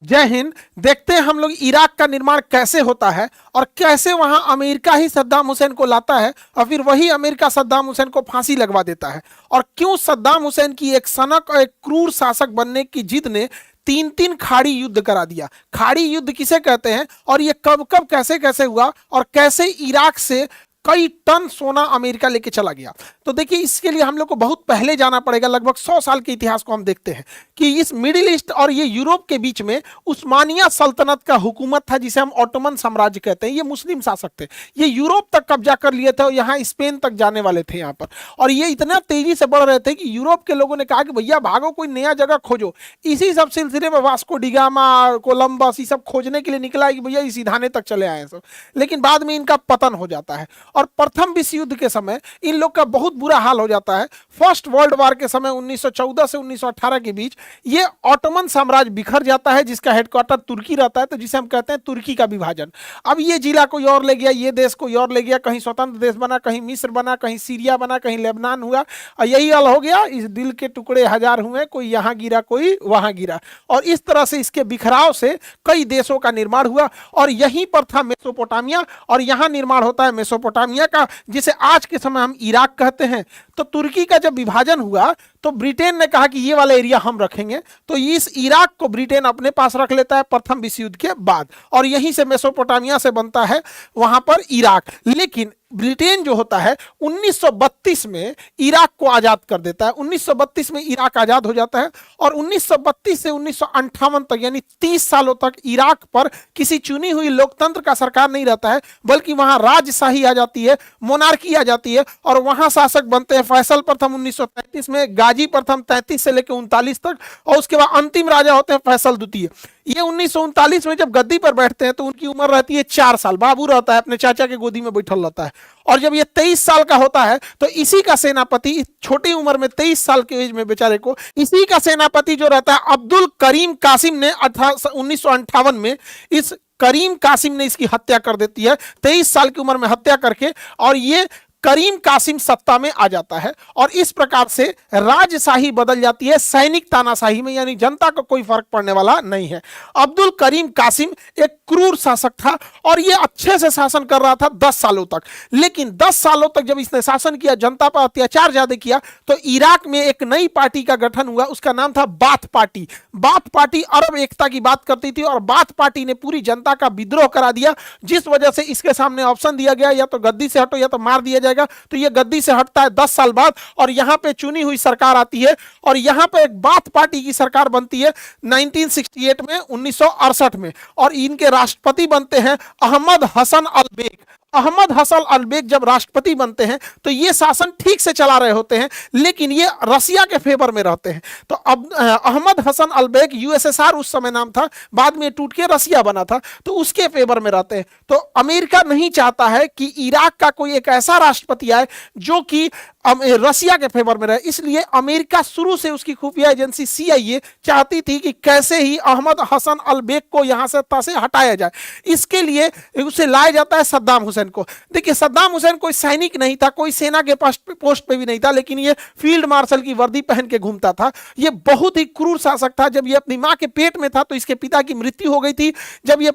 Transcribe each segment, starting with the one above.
जय हिंद। देखते हैं हम लोग इराक का निर्माण कैसे होता है और कैसे वहां अमेरिका ही सद्दाम हुसैन को लाता है और फिर वही अमेरिका सद्दाम हुसैन को फांसी लगवा देता है, और क्यों सद्दाम हुसैन की एक सनक और एक क्रूर शासक बनने की जिद ने तीन तीन खाड़ी युद्ध करा दिया। खाड़ी युद्ध किसे कहते हैं और ये कब कब कैसे कैसे हुआ और कैसे इराक से कई टन सोना अमेरिका लेके चला गया। तो देखिए, इसके लिए हम लोग को बहुत पहले जाना पड़ेगा। लगभग 100 साल के इतिहास को हम देखते हैं कि इस मिडिल ईस्ट और ये यूरोप के बीच में उस्मानिया सल्तनत का हुकूमत था, जिसे हम ऑटोमन साम्राज्य कहते हैं। ये मुस्लिम शासक थे, ये यूरोप तक कब्जा कर लिए थे और यहाँ स्पेन तक जाने वाले थे यहाँ पर। और ये इतना तेजी से बढ़ रहे थे कि यूरोप के लोगों ने कहा कि भैया भागो, कोई नया जगह खोजो। इसी सब सिलसिले में वास्को डिगामा, कोलंबस, ये सब खोजने के लिए निकला कि भैया इस सिधाने तक चले आए सब। लेकिन बाद में इनका पतन हो जाता है और प्रथम विश्व युद्ध के समय इन लोग का बहुत बुरा हाल हो जाता है। फर्स्ट वर्ल्ड वॉर के समय 1914 से 1918 के बीच ये ऑटोमन साम्राज्य बिखर जाता है, जिसका हेडक्वार्टर तुर्की रहता है, तो जिसे हम कहते हैं तुर्की का विभाजन। अब ये जिला कोई और ले गया, ये देश कोई और ले गया, कहीं स्वतंत्र देश बना, कहीं मिस्र बना, कहीं सीरिया बना, कहीं लेबनान हुआ, और यही हाल हो गया। इस दिल के टुकड़े हजार हुए, कोई यहाँ गिरा कोई वहां गिरा, और इस तरह से इसके बिखराव से कई देशों का निर्माण हुआ। और यहीं पर था मेसोपोटामिया, और यहाँ निर्माण होता है मेसोपोटामिया का, जिसे आज के समय हम इराक कहते हैं। तो तुर्की का जब विभाजन हुआ तो ब्रिटेन ने कहा कि ये वाला एरिया हम रखेंगे, तो इस इराक को ब्रिटेन अपने पास रख लेता है प्रथम विश्व युद्ध के बाद, और यहीं से मेसोपोटामिया से बनता है वहां पर इराक। लेकिन ब्रिटेन जो होता है 1932 में इराक को आजाद कर देता है। 1932 में इराक आजाद हो जाता है और 1932 से 1958 तक यानी 30 सालों तक इराक पर किसी चुनी हुई लोकतंत्र का सरकार नहीं रहता है, बल्कि वहां राजशाही आ जाती है, मोनार्की आ जाती है, और वहां शासक बनते हैं फैसल प्रथम 1933 में, गाजी प्रथम 33 से लेकर 39 तक, और उसके बाद अंतिम राजा होते हैं फैसल द्वितीय। ये 1939 में जब गद्दी पर बैठते हैं तो उनकी उम्र रहती है 4 साल। बाबू रहता है, अपने चाचा के गोदी में बैठल रहता है, और जब ये 23 साल का होता है तो इसी का सेनापति, छोटी उम्र में 23 साल के एज में बेचारे को, इसी का सेनापति जो रहता है अब्दुल करीम कासिम ने 1958 में इस करीम कासिम ने इसकी हत्या कर देती है, 23 साल की उम्र में हत्या करके, और ये करीम कासिम सत्ता में आ जाता है। और इस प्रकार से राजशाही बदल जाती है सैनिक तानाशाही में, यानी जनता को कोई फर्क पड़ने वाला नहीं है। अब्दुल करीम कासिम एक क्रूर शासक था और ये अच्छे से शासन कर रहा था 10 सालों तक। लेकिन 10 सालों तक जब इसने शासन किया, जनता पर अत्याचार ज्यादा किया, तो इराक में एक नई पार्टी का गठन हुआ, उसका नाम था बाथ पार्टी। बाथ पार्टी अरब एकता की बात करती थी और बाथ पार्टी ने पूरी जनता का विद्रोह करा दिया, जिस वजह से इसके सामने ऑप्शन दिया गया, या तो गद्दी से हटो या तो मार दिया जाएगा। तो ये गद्दी से हटता है 10 साल बाद, और यहां पे चुनी हुई सरकार आती है, और यहां पे एक बाथ पार्टी की सरकार बनती है 1968 में, 1968 में, और इनके राष्ट्रपति बनते हैं अहमद हसन अल बेग। अहमद हसन अल बेग जब राष्ट्रपति बनते हैं तो ये शासन ठीक से चला रहे होते हैं, लेकिन ये रसिया के फेवर में रहते हैं। तो अब अहमद हसन अल बेग, यूएसएसआर उस समय नाम था, बाद में टूट के रसिया बना था, तो उसके फेवर में रहते हैं। तो अमेरिका नहीं चाहता है कि इराक का कोई एक ऐसा राष्ट्रपति आए जो कि रसिया के फेवर में रहे, इसलिए अमेरिका शुरू से, उसकी खुफिया एजेंसी CIA चाहती थी कि कैसे ही अहमद हसन अल बेग को यहां से हटाया जाए। इसके लिए उसे लाया जाता है सद्दाम हुसैन को। देखिए, सद्दाम हुसैन कोई सैनिक नहीं था, कोई सेना के पोस्ट पे भी नहीं था, लेकिन ये फील्ड मार्शल की वर्दी पहन के घूमता था। ये बहुत ही क्रूर शासक था। जब ये अपनी मां के पेट में था तो इसके पिता की मृत्यु हो गई थी। जब ये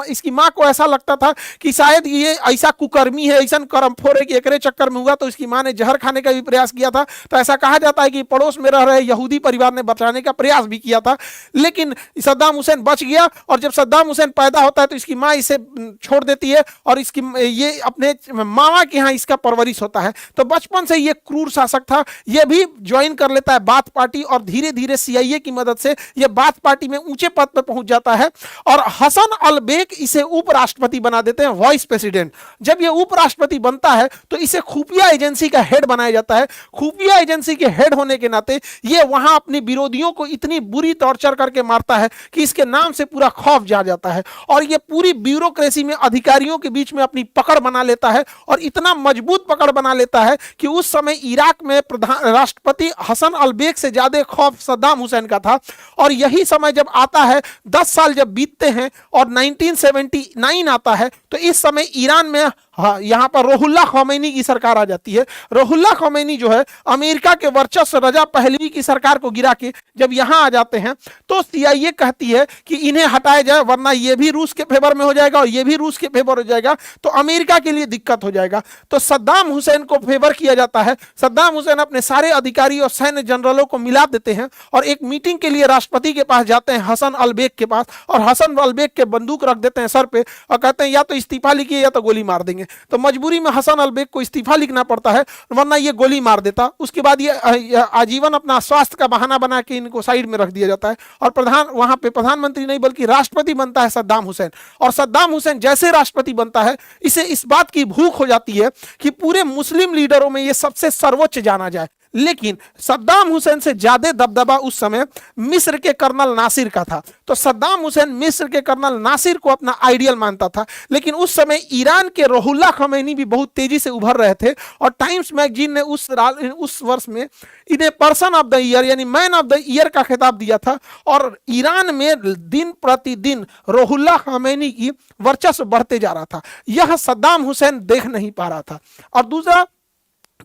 इसकी मां को ऐसा लगता था कि शायद ये ऐसा कुकर्मी है, ऐसा करमफोर है कि एकरे चक्कर में हुआ, तो इसकी मां ने जहर खाने का भी प्रयास किया था। तो ऐसा कहा जाता है कि पड़ोस में रह रहे यहूदी परिवार ने बचाने का प्रयास भी किया था, लेकिन सद्दाम हुसैन बच गया। और जब सद्दाम हुसैन पैदा होता है तो इसकी मां इसे छोड़ देती है और इसकी ये अपने मामा के यहाँ इसका परवरिश होता है। तो बचपन से ये क्रूर शासक था। ये भी ज्वाइन कर लेता है बाथ पार्टी, और धीरे धीरे CIA की मदद से ये बाथ पार्टी में ऊंचे पद पर पहुंच जाता है, और हसन अल बेग इसे उपराष्ट्रपति बना देते हैं, वाइस प्रेसिडेंट। जब ये उपराष्ट्रपति बनता है तो इसे खुफिया एजेंसी का हेड बनाया जाता है। खुफिया एजेंसी के हेड होने के नाते ये वहां अपने विरोधियों को इतनी बुरी टॉर्चर करके मारता है कि इसके नाम से पूरा खौफ जा जाता है, और ये पूरी ब्यूरोक्रेसी में अधिकारियों के बीच में अपनी पकड़ बना लेता है, और इतना मजबूत पकड़ बना लेता है कि उस समय इराक में राष्ट्रपति हसन अल बेग से ज्यादा खौफ सद्दाम हुसैन का था। और यही समय जब आता है, 10 साल जब बीतते हैं और 1979 आता है, तो इस समय ईरान में हाँ, यहाँ पर रुहुल्लाह खमैनी की सरकार आ जाती है। रुहुल्लाह खमैनी जो है अमेरिका के वर्चस्व रजा पहलवी की सरकार को गिरा के जब यहाँ आ जाते हैं तो सीआईए कहती है कि इन्हें हटाया जाए, वरना ये भी रूस के फेवर में हो जाएगा और ये भी रूस के फेवर हो जाएगा, तो अमेरिका के लिए दिक्कत हो जाएगा। तो सद्दाम हुसैन को फेवर किया जाता है। सद्दाम हुसैन अपने सारे अधिकारी और सैन्य जनरलों को मिला देते हैं और एक मीटिंग के लिए राष्ट्रपति के पास जाते हैं, हसन अलबेग के पास, और हसन अलबेग के बंदूक रख देते हैं सर पे और कहते हैं या तो इस्तीफा लिखिए या तो गोली मार देंगे। तो मजबूरी में हसन अलबेग को इस्तीफा लिखना पड़ता है, वरना ये गोली मार देता। उसके बाद ये आजीवन अपना स्वास्थ्य का बहाना बना के इनको साइड में रख दिया जाता है और वहां पे प्रधानमंत्री नहीं बल्कि राष्ट्रपति बनता है सद्दाम हुसैन। और सद्दाम हुसैन जैसे राष्ट्रपति बनता है, इसे इस बात की भूख हो जाती है कि पूरे मुस्लिम लीडरों में ये सबसे सर्वोच्च जाना जाए। लेकिन सद्दाम हुसैन से ज्यादा दबदबा उस समय मिस्र के कर्नल नासिर का था। तो सद्दाम हुसैन मिस्र के कर्नल नासिर को अपना आइडियल मानता था। लेकिन उस समय ईरान के रुहुल्लाह खमैनी भी बहुत तेजी से उभर रहे थे और टाइम्स मैगजीन ने उस वर्ष में इन्हें पर्सन ऑफ द ईयर यानी मैन ऑफ द ईयर का खिताब दिया था। और ईरान में दिन प्रतिदिन रुहुल्लाह खमैनी की वर्चस्व बढ़ते जा रहा था। यह सद्दाम हुसैन देख नहीं पा रहा था। और दूसरा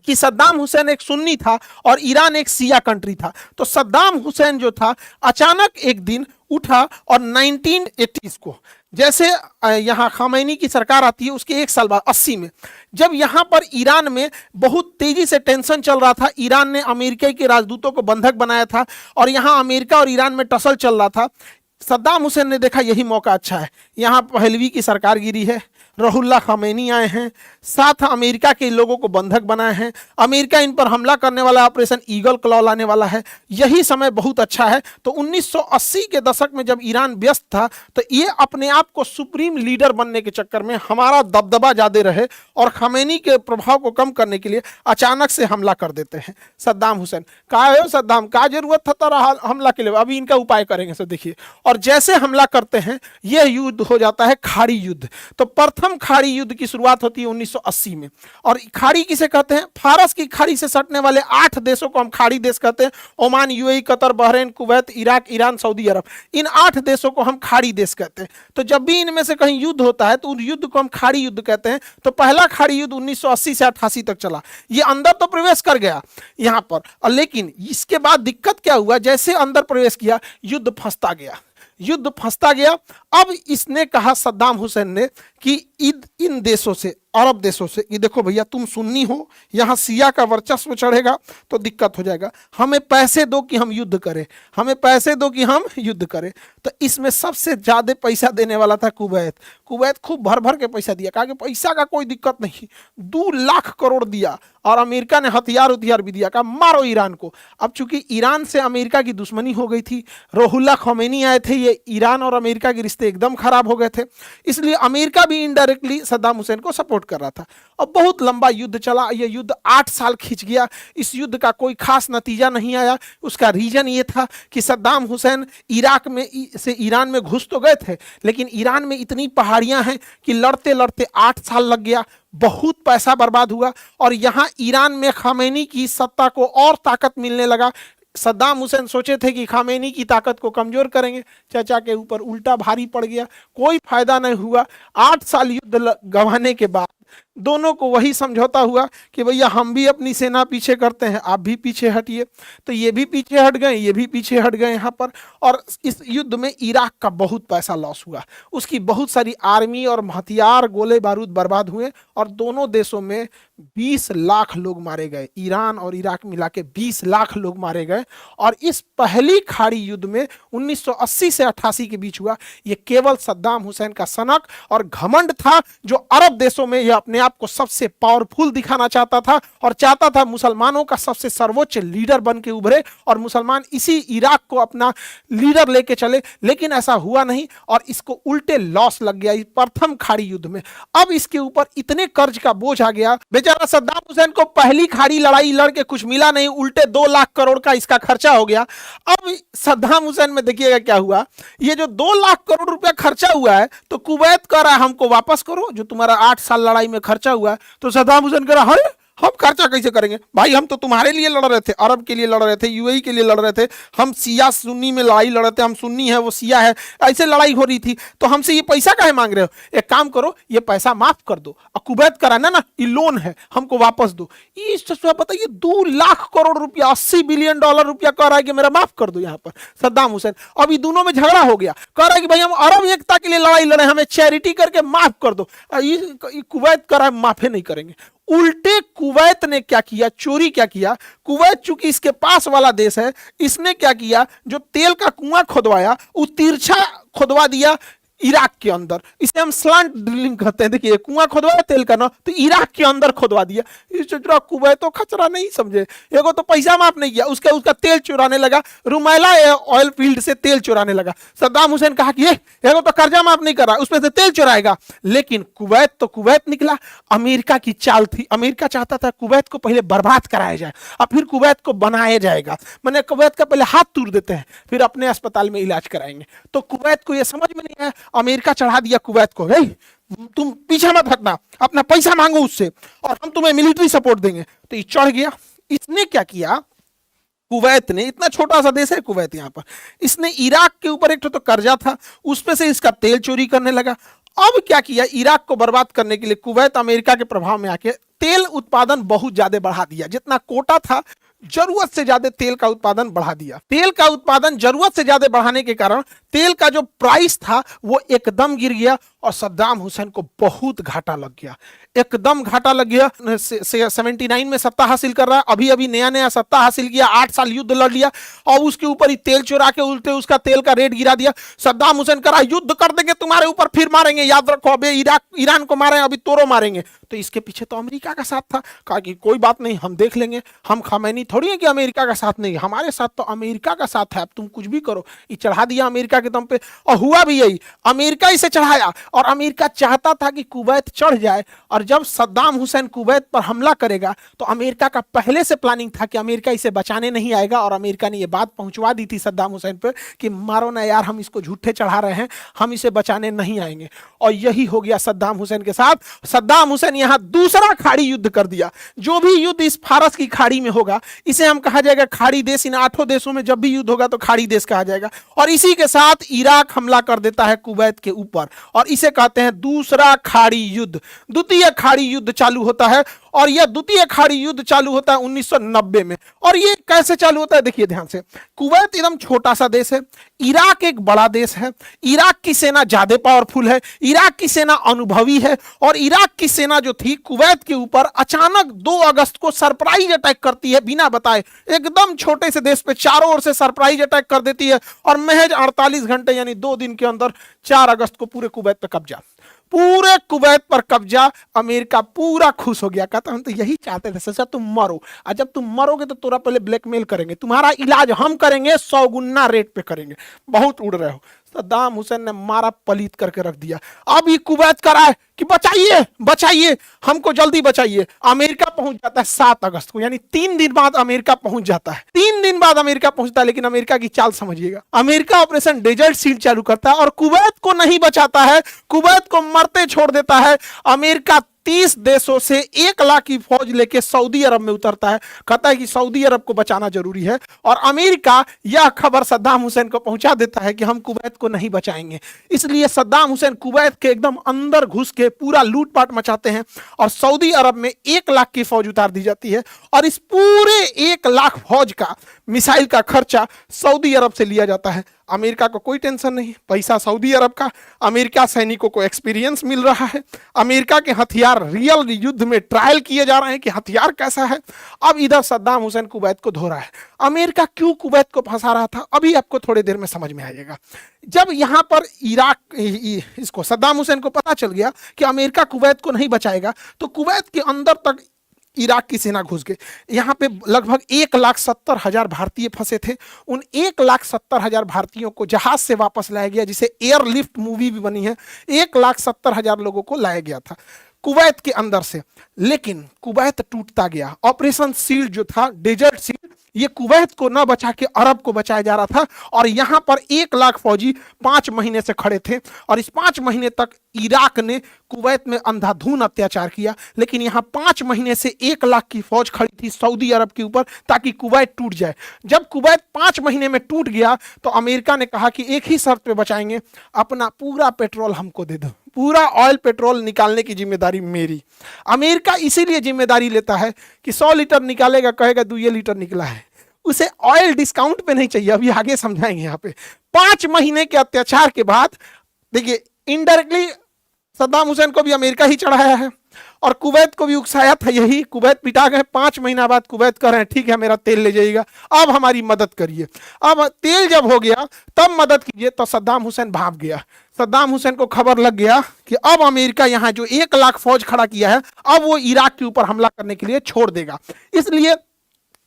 कि सद्दाम हुसैन एक सुन्नी था और ईरान एक शिया कंट्री था। तो सद्दाम हुसैन जो था अचानक एक दिन उठा और 1980s को, जैसे यहाँ खमैनी की सरकार आती है उसके एक साल बाद 80 में, जब यहाँ पर ईरान में बहुत तेजी से टेंशन चल रहा था, ईरान ने अमेरिका के राजदूतों को बंधक बनाया था और यहाँ अमेरिका और ईरान में टसल चल रहा था, सद्दाम हुसैन ने देखा यही मौका अच्छा है। यहाँ पहलवी की सरकार गिरी है, रुहुल्लाह खमैनी आए हैं, साथ अमेरिका के लोगों को बंधक बनाए हैं, अमेरिका इन पर हमला करने वाला, ऑपरेशन ईगल क्लॉ लाने वाला है, यही समय बहुत अच्छा है। तो 1980 के दशक में जब ईरान व्यस्त था तो ये अपने आप को सुप्रीम लीडर बनने के चक्कर में हमारा दबदबा ज्यादा रहे और खमैनी के प्रभाव को कम करने के लिए अचानक से हमला कर देते हैं सद्दाम हुसैन। कहा सद्दाम का जरूरत था तारा हमला के लिए, अभी इनका उपाय करेंगे सर देखिए। और जैसे हमला करते हैं यह युद्ध हो जाता है खाड़ी युद्ध। तो प्रथम खाड़ी युद्ध की शुरुआत होती है 1980 में। और खाड़ी किसे कहते हैं? फारस की खाड़ी से सटने वाले 8 देशों को हम खाड़ी देश कहते हैं। Oman, UAE, Qatar, Bahrain, Kuwait, Iraq, Iran, Saudi Arabia, इन 8 देशों को हम खाड़ी देश कहते हैं। तो जब भी इनमें से कहीं युद्ध होता है तो उस युद्ध को हम खाड़ी युद्ध कहते हैं। तो पहला खाड़ी युद्ध 1980 से 88 तक चला। ये अंदर तो प्रवेश कर गया यहाँ पर, लेकिन इसके बाद दिक्कत क्या हुआ, जैसे अंदर प्रवेश किया युद्ध फंसता गया, युद्ध फंसता गया। अब इसने कहा सद्दाम हुसैन ने कि इन देशों से, अरब देशों से, ये देखो भैया तुम सुन्नी हो, यहाँ शिया का वर्चस्व चढ़ेगा तो दिक्कत हो जाएगा, हमें पैसे दो कि हम युद्ध करें, हमें पैसे दो कि हम युद्ध करें। तो इसमें सबसे ज्यादा पैसा देने वाला था कुवैत। कुवैत खूब भर भर के पैसा दिया, कहा कि पैसा का कोई दिक्कत नहीं, 2 लाख करोड़ दिया। और अमेरिका ने हथियार भी दिया, कहा मारो ईरान को। अब चूंकि ईरान से अमेरिका की दुश्मनी हो गई थी, रुहुल्लाह खमैनी आए थे, ये ईरान और अमेरिका के रिश्ते एकदम खराब हो गए थे, इसलिए अमेरिका भी इनडायरेक्टली सद्दाम हुसैन को सपोर्ट कर रहा था। अब बहुत लंबा युद्ध चला, यह युद्ध 8 साल खींच गया। इस युद्ध का कोई खास नतीजा नहीं आया। उसका रीजन ये था कि सद्दाम हुसैन इराक में से ईरान में घुस तो गए थे, लेकिन ईरान में इतनी पहाड़ियां हैं कि लड़ते लड़ते 8 साल लग गया, बहुत पैसा बर्बाद हुआ। और यहां ईरान में खामेनी की सत्ता को और ताकत मिलने लगा। सद्दाम हुसैन सोचे थे कि खामेनी की ताकत को कमजोर करेंगे, चाचा के ऊपर उल्टा भारी पड़ गया, कोई फायदा नहीं हुआ। 8 साल युद्ध गंवाने के बाद दोनों को वही समझौता हुआ कि भैया हम भी अपनी सेना पीछे करते हैं, आप भी पीछे हटिए। तो ये भी पीछे हट गए, ये भी पीछे हट गए यहाँ पर। और इस युद्ध में इराक का बहुत पैसा लॉस हुआ, उसकी बहुत सारी आर्मी और हथियार, गोले बारूद बर्बाद हुए और दोनों देशों में 20 लाख लोग मारे गए। ईरान और इराक मिला के 20 लाख लोग मारे गए। और इस पहली खाड़ी युद्ध में 1980 से 88 के बीच हुआ, ये केवल सद्दाम हुसैन का सनक और घमंड था, जो अरब देशों में यह अपने आप को सबसे पावरफुल दिखाना चाहता था और चाहता था मुसलमानों का सबसे सर्वोच्च लीडर बन के उभरे और मुसलमान इसी इराक को अपना लीडर लेके चले। लेकिन ऐसा हुआ नहीं और इसको उल्टे लॉस लग गया इस प्रथम खाड़ी युद्ध में। अब इसके ऊपर इतने कर्ज का बोझ आ गया, बेचारा सद्दाम हुसैन को पहली खाड़ी लड़ाई लड़के कुछ मिला नहीं, उल्टे 2 लाख करोड़ का इसका खर्चा हो गया। अब सद्दाम हुसैन में देखिएगा क्या हुआ, ये जो 2 लाख करोड़ रुपया खर्चा हुआ है तो कुवैत कह रहा है हमको वापस करो जो तुम्हारा 8 साल लड़ाई में खर्चा हुआ है। तो सद्दाम हुसैन कह रहा है हम खर्चा कैसे करेंगे भाई, हम तो तुम्हारे लिए लड़ रहे थे, अरब के लिए लड़ रहे थे, यूएई के लिए लड़ रहे थे, हम सिया सुन्नी में लड़ाई लड़ रहे थे, हम सुन्नी है वो सिया है, ऐसे लड़ाई हो रही थी, तो हमसे ये पैसा काहे मांग रहे हो, एक काम करो ये पैसा माफ कर दो, और कुवैत कराना ना ये लोन है हमको वापस दो। ये बताइए 2 लाख करोड़ रुपया, 80 बिलियन डॉलर रुपया कह रहा है कि मेरा माफ कर दो यहाँ पर सद्दाम हुसैन। अब ये दोनों में झगड़ा हो गया, कह रहा है कि भाई हम अरब एकता के लिए लड़ाई लड़े, हमें चैरिटी करके माफ कर दो। ये कुवैत कर रहा है माफे नहीं करेंगे। उल्टे कुवैत ने क्या किया, चोरी क्या किया, कुवैत चूंकि इसके पास वाला देश है, इसने क्या किया, जो तेल का कुआं खुदवाया वो तिरछा खुदवा दिया इराक के अंदर। इसे हम स्लांट ड्रिलिंग कहते हैं। देखिए कुआं खुदवाया तेल का ना, तो इराक के अंदर खुदवा दिया। इस कुवैत तो खचरा नहीं समझे, एगो तो पैसा माफ नहीं किया, उसका तेल चुराने लगा, रुमैला ऑयल फील्ड से तेल चुराने लगा। सद्दाम हुसैन कहा कि एगो तो कर्जा माफ नहीं कर रहा, उसमें से तेल चुराएगा। लेकिन कुवैत तो कुवैत निकला, अमेरिका की चाल थी। अमेरिका चाहता था कुवैत को पहले बर्बाद कराया जाए और फिर कुवैत को बनाया जाएगा। मैंने कुवैत का पहले हाथ तोड़ देते हैं, फिर अपने अस्पताल में इलाज कराएंगे। तो कुवैत को यह समझ में नहीं आया, अमेरिका चढ़ा दिया कुवैत को, तुम पीछे मत हटना, अपना पैसा मांगो उससे और हम तुम्हें मिलिट्री सपोर्ट देंगे। तो ये चढ़ गया। इसने क्या किया, कुवैत ने, इतना छोटा सा देश है कुवैत, यहां पर इसने इराक के ऊपर एक तो कर्जा था, उसमें से इसका तेल चोरी करने लगा। अब क्या किया, इराक को बर्बाद करने के लिए कुवैत अमेरिका के प्रभाव में आके तेल उत्पादन बहुत ज्यादा बढ़ा दिया। जितना कोटा था जरूरत से ज्यादा तेल का उत्पादन बढ़ा दिया। तेल का उत्पादन जरूरत से ज्यादा बढ़ाने के कारण तेल का जो प्राइस था वो एकदम गिर गया और सद्दाम हुसैन को बहुत घाटा लग गया, एकदम घाटा लग गया। 79 में सत्ता हासिल कर रहा है, अभी अभी नया नया सत्ता हासिल किया, 8 साल युद्ध लड़ लिया और उसके ऊपर ही तेल चुरा के उल्टे उसका तेल का रेट गिरा दिया। सद्दाम हुसैन करा युद्ध कर देंगे तुम्हारे ऊपर, फिर मारेंगे, याद रखो, अभी ईरान को मारे, अभी तोरो मारेंगे। तो इसके पीछे तो अमेरिका का साथ था। कहा कि कोई बात नहीं, हम देख लेंगे, हम खामैनी थोड़ी है कि अमेरिका का साथ नहीं, हमारे साथ तो अमेरिका का साथ है, अब तुम कुछ भी करो। ये चढ़ा दिया अमेरिका के दम पे और हुआ भी यही, अमेरिका इसे चढ़ाया। और अमेरिका चाहता था कि कुवैत चढ़ जाए, और जब सद्दाम हुसैन कुवैत पर हमला करेगा तो अमेरिका का पहले से प्लानिंग था कि अमेरिका इसे बचाने नहीं आएगा। और अमेरिका ने यह बात पहुंचवा दी थी सद्दाम हुसैन पर कि मारो ना यार, हम इसको झूठे चढ़ा रहे हैं, हम इसे बचाने नहीं आएंगे। और यही हो गया सद्दाम हुसैन के साथ। सद्दाम हुसैन यहां दूसरा खाड़ी युद्ध कर दिया। जो भी युद्ध इस फारस की खाड़ी में होगा इसे हम कहा जाएगा खाड़ी देश। इन 8 देशों में जब भी युद्ध होगा तो खाड़ी देश कहा जाएगा। और इसी के साथ इराक हमला कर देता है कुवैत के ऊपर और इसे कहते हैं दूसरा खाड़ी युद्ध। द्वितीय खाड़ी युद्ध चालू होता है और यह द्वितीय खाड़ी युद्ध चालू होता है 1990 में। और ये कैसे चालू होता है देखिए ध्यान से। कुवैत एकदम छोटा सा देश है, इराक एक बड़ा देश है, इराक की सेना ज्यादा पावरफुल है, इराक की सेना अनुभवी है। और इराक की सेना जो थी कुवैत के ऊपर अचानक 2 अगस्त को सरप्राइज अटैक करती है, बिना बताए एकदम छोटे से देश पे चारों ओर से सरप्राइज अटैक कर देती है। और महज 48 घंटे यानी 2 दिन के अंदर 4 अगस्त को पूरे कुवैत पे कब्जा, पूरे कुवैत पर कब्जा। अमेरिका पूरा खुश हो गया, कहता हम तो यही चाहते थे, सचा तुम मरो, और जब तुम मरोगे तो तोरा पहले ब्लैकमेल करेंगे, तुम्हारा इलाज हम करेंगे, 100 गुना रेट पे करेंगे, बहुत उड़ रहे हो। सद्दाम हुसैन ने मारा पलीत करके रख दिया। अब ये कुवैत करा है कि बचाइए बचाइए, हमको जल्दी बचाइए। अमेरिका पहुंच जाता है 7 अगस्त को, यानी 3 दिन बाद अमेरिका पहुंच जाता है, 3 दिन बाद अमेरिका पहुंचता है। लेकिन अमेरिका की चाल समझिएगा, अमेरिका ऑपरेशन डेजर्ट शील्ड चालू करता है और कुवैत को नहीं बचाता है, कुवैत को मरते छोड़ देता है। अमेरिका 30 देशों से 1 लाख की फौज लेके सऊदी अरब में उतरता है, कहता है कि सऊदी अरब को बचाना जरूरी है। और अमेरिका यह खबर सद्दाम हुसैन को पहुंचा देता है कि हम कुवैत को नहीं बचाएंगे। इसलिए सद्दाम हुसैन कुवैत के एकदम अंदर घुस के पूरा लूटपाट मचाते हैं और सऊदी अरब में 1 लाख की फौज उतार दी जाती है। और इस पूरे 1 लाख फौज का मिसाइल का खर्चा सऊदी अरब से लिया जाता है। अमेरिका को कोई टेंशन नहीं, पैसा सऊदी अरब का, अमेरिका सैनिकों को एक्सपीरियंस मिल रहा है, अमेरिका के हथियार रियल युद्ध में ट्रायल किए जा रहे हैं कि हथियार कैसा है। अब इधर सद्दाम हुसैन कुवैत को धो रहा है। अमेरिका क्यों कुवैत को फंसा रहा था अभी आपको थोड़ी देर में समझ में आएगा। जब यहां पर इराक इसको सद्दाम हुसैन को पता चल गया कि अमेरिका कुवैत को नहीं बचाएगा, तो कुवैत के अंदर तक इराक की सेना घुस गई। यहां पे लगभग 1,70,000 भारतीय फंसे थे। उन 1,70,000 भारतीयों को जहाज से वापस लाया गया, जिसे एयरलिफ्ट मूवी भी बनी है। 1,70,000 लोगों को लाया गया था। कुवैत के अंदर से। लेकिन कुवैत टूटता गया। ऑपरेशन शील्ड जो था, डेजर्ट शील्ड, ये कुवैत को न बचा के अरब को बचाया जा रहा था। और यहां पर 1 लाख फौजी 5 महीने से खड़े थे और इस 5 महीने तक इराक ने कुवैत में अंधाधुंध अत्याचार किया। लेकिन यहां 5 महीने से 1 लाख की फौज खड़ी थी सऊदी अरब के ऊपर ताकि कुवैत टूट जाए। जब कुवैत 5 महीने में टूट गया तो अमेरिका ने कहा कि एक ही शर्त पे बचाएंगे, अपना पूरा पेट्रोल हमको दे दो, पूरा ऑयल पेट्रोल निकालने की जिम्मेदारी मेरी। अमेरिका इसीलिए जिम्मेदारी लेता है कि 100 लीटर निकालेगा, कहेगा 2 लीटर निकला है, उसे ऑयल डिस्काउंट पे नहीं चाहिए। अभी आगे समझाएंगे। यहाँ पे 5 महीने के अत्याचार के बाद देखिए, इनडायरेक्टली सद्दाम हुसैन को भी अमेरिका ही चढ़ाया है और कुवैत को भी उकसाया था यही। कुवैत पिटा गए। 5 महीना बाद कुवैत कह रहे हैं ठीक है मेरा तेल ले जाइएगा, अब हमारी मदद करिए। अब तेल जब हो गया तब मदद कीजिए, तो सद्दाम हुसैन भाग गया। सद्दाम हुसैन को खबर लग गया कि अब अमेरिका यहाँ जो 1 लाख फौज खड़ा किया है, अब वो इराक के ऊपर हमला करने के लिए छोड़ देगा। इसलिए